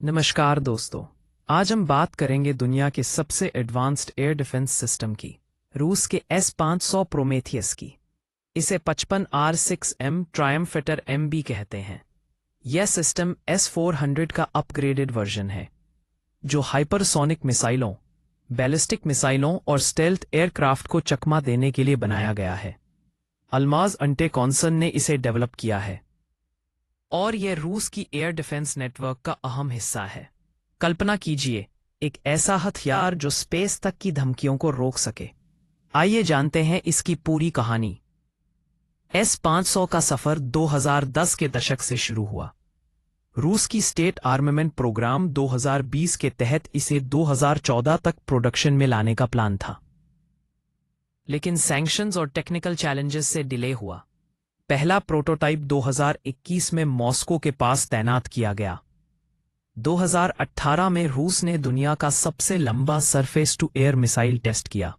नमस्कार दोस्तों। आज हम बात करेंगे दुनिया के सबसे एडवांस्ड एयर डिफेंस सिस्टम की, रूस के S-500 प्रोमेथियस की। इसे 55R6M ट्रायम्फटर MB कहते हैं। यह सिस्टम S-400 का अपग्रेडेड वर्जन है, जो हाइपरसोनिक मिसाइलों, बैलिस्टिक मिसाइलों और स्टेल्थ एयरक्राफ्ट को चकमा देने के लिए बनाया गया है। अल्माज अंटे कॉन्सर्न ने इसे डेवलप किया है और यह रूस की एयर डिफेंस नेटवर्क का अहम हिस्सा है। कल्पना कीजिए, एक ऐसा हथियार जो स्पेस तक की धमकियों को रोक सके। आइए जानते हैं इसकी पूरी कहानी। S-500 का सफर 2010 के दशक से शुरू हुआ। रूस की स्टेट आर्मामेंट प्रोग्राम 2020 के तहत इसे 2014 तक प्रोडक्शन में लाने का प्लान था, लेकिन सैंक्शंस और टेक्निकल चैलेंजेस से डिले हुआ। पहला प्रोटोटाइप 2021 में मॉस्को के पास तैनात किया गया। 2018 में रूस ने दुनिया का सबसे लंबा surface to air missile test किया,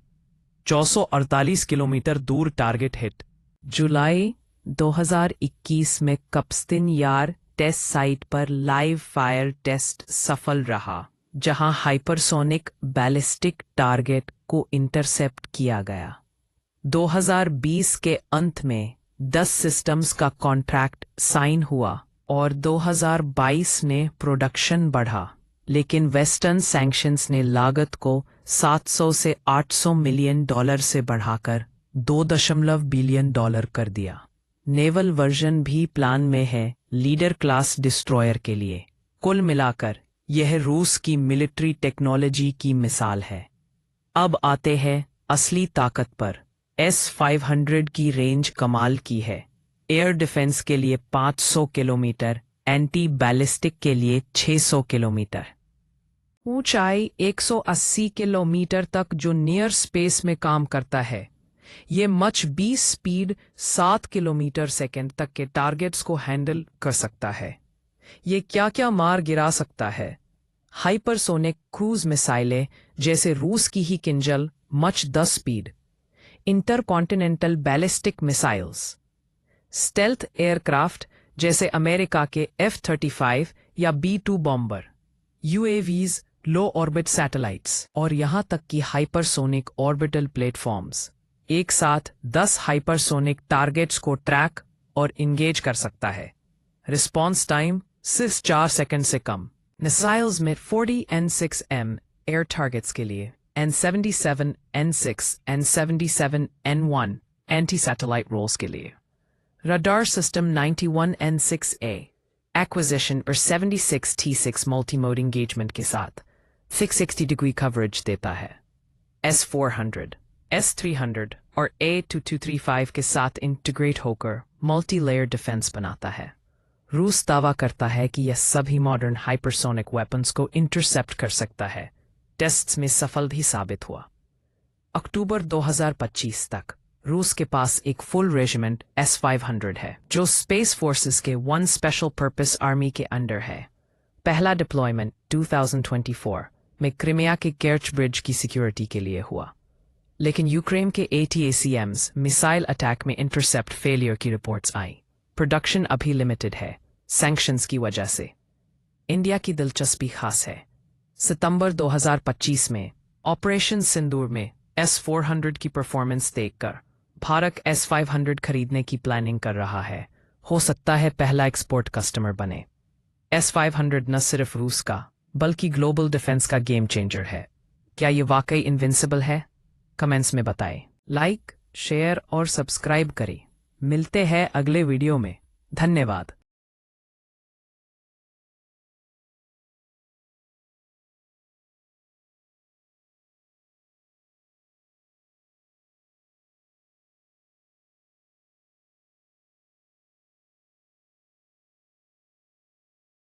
448 किलोमीटर दूर टारगेट हिट। जुलाई 2021 में कप्स्तिन यार टेस्ट साइट पर लाइव फायर टेस्ट सफल रहा, जहां हाइपरसोनिक बैलिस्टिक टारगेट को इंटरसेप्ट किया गया। 2020 के अंत में 10 सिस्टम्स का कॉन्ट्रैक्ट साइन हुआ और 2022 में प्रोडक्शन बढ़ा, लेकिन वेस्टर्न सैंक्शंस ने लागत को $700 से $800 मिलियन से बढ़ाकर $2 बिलियन कर दिया। नेवल वर्जन भी प्लान में है, लीडर क्लास डिस्ट्रॉयर के लिए। कुल मिलाकर यह रूस की मिलिट्री टेक्नोलॉजी की मिसाल है। अब आते हैं असली ताकत पर। S-500 की रेंज कमाल की है। एयर डिफेंस के लिए 500 किलोमीटर, एंटी बैलिस्टिक के लिए 600 किलोमीटर, ऊंचाई 180 किलोमीटर तक, जो नियर स्पेस में काम करता है। ये मच 20 स्पीड 7 किलोमीटर सेकेंड तक के टारगेट्स को हैंडल कर सकता है। ये क्या क्या मार गिरा सकता है? हाइपरसोनिक क्रूज मिसाइलें जैसे रूस की ही Kinzhal, Mach 10 speed. Intercontinental ballistic missiles, stealth aircraft जैसे अमेरिका के F-35 या B-2 bomber, UAVs, low orbit satellites, और यहां तक कि हाइपरसोनिक ऑर्बिटल प्लेटफॉर्म्स एक साथ 10 हाइपरसोनिक टारगेट्स को ट्रैक और इंगेज कर सकता है। रिस्पॉन्स टाइम सिर्फ 4 सेकंड से कम। मिसाइल्स में 40 N-6M एयर टारगेट्स के लिए, N-77, N-6, N-77, N-1 anti satellite roles के लिए। रडार सिस्टम 91 N-6A एक्विजिशन और 76 T-6 मल्टीमोड एंगेजमेंट के साथ 660 डिग्री कवरेज देता है। S-400, S-300 और A-2235 के साथ इंटीग्रेट होकर मल्टी लेयर डिफेंस बनाता है। रूस दावा करता है कि यह सभी मॉडर्न हाइपरसोनिक वेपन्स को इंटरसेप्ट कर सकता है। टेस्ट्स में सफल भी साबित हुआ। अक्टूबर 2025 तक रूस के पास एक फुल रेजिमेंट S-500 है, जो स्पेस फोर्सेस के वन स्पेशल पर्पस आर्मी के अंडर है। पहला डिप्लॉयमेंट 2024 में क्रिमिया के केर्च ब्रिज की सिक्योरिटी के लिए हुआ, लेकिन यूक्रेन के ATACMs मिसाइल अटैक में इंटरसेप्ट फेलियर की रिपोर्ट्स आई। प्रोडक्शन अभी लिमिटेड है, सैंक्शंस की वजह से। इंडिया की दिलचस्पी खास है। सितंबर 2025 में ऑपरेशन सिंदूर में S-400 की परफॉर्मेंस देखकर भारत S-500 खरीदने की प्लानिंग कर रहा है। हो सकता है पहला एक्सपोर्ट कस्टमर बने। S-500 न सिर्फ रूस का बल्कि ग्लोबल डिफेंस का गेम चेंजर है। क्या ये वाकई इनविंसिबल है? कमेंट्स में बताएं। लाइक, शेयर और सब्सक्राइब करें। मिलते हैं अगले वीडियो में। धन्यवाद।